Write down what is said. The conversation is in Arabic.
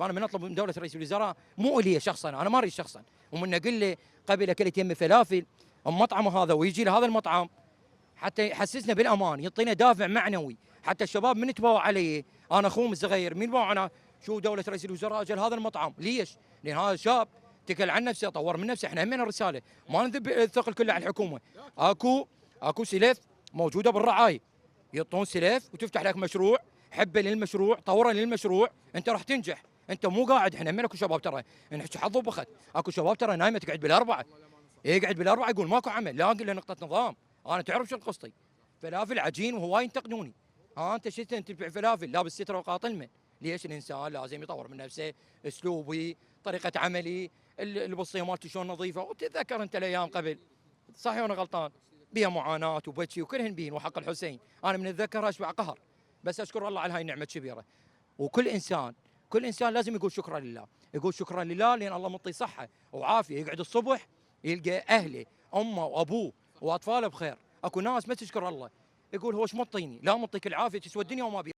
انا من اطلب من دوله رئيس الوزراء مو الي شخصا، انا ما اريد شخصا، ومن اقول له قبل اكلت يمي فلافل مطعمه هذا ويجي لهذا المطعم حتى يحسسنا بالامان، يعطينا دافع معنوي، حتى الشباب من تباوع علي انا اخوهم الصغير من باوع انا شو دوله رئيس الوزراء اجل هذا المطعم، ليش؟ لان هذا شاب تكل عن نفسه طور من نفسه، احنا همنا الرساله، ما نذب الثقل كله على الحكومه، اكو سلف موجوده بالرعايه، يعطون سلف وتفتح لك مشروع، حبه للمشروع، طوره للمشروع، انت راح تنجح، انت مو قاعد، احنا همنا اكو شباب ترى نحكي حظ وبخت، اكو شباب ترى نايمه تقعد بالاربعه، يقعد بالاربعه يقول ماكو عمل، لا اقول له نقطه نظام، انا تعرف شو قصتي؟ فلافل عجين وهواي ينتقدوني، انت شفت انت تبيع فلافل لابس ستره وقاطل من، ليش؟ الانسان لازم يطور من نفسه، اسلوبي، طريقه عملي، البصيه مالتي شلون نظيفه، وتتذكر انت الايام قبل، صحيح وانا غلطان؟ بيها معاناه وبكي وكلهن بين وحق الحسين، انا من اتذكرها اشبع قهر، بس اشكر الله على هاي النعمه الكبيره، وكل انسان كل انسان لازم يقول شكرا لله، يقول شكرا لله لان الله مطي صحه وعافيه، يقعد الصبح يلقى اهله امه وابوه واطفاله بخير، اكو ناس ما تشكر الله، يقول هو ايش مطيني؟ لا مطيك العافيه تسوى الدنيا وما بيها.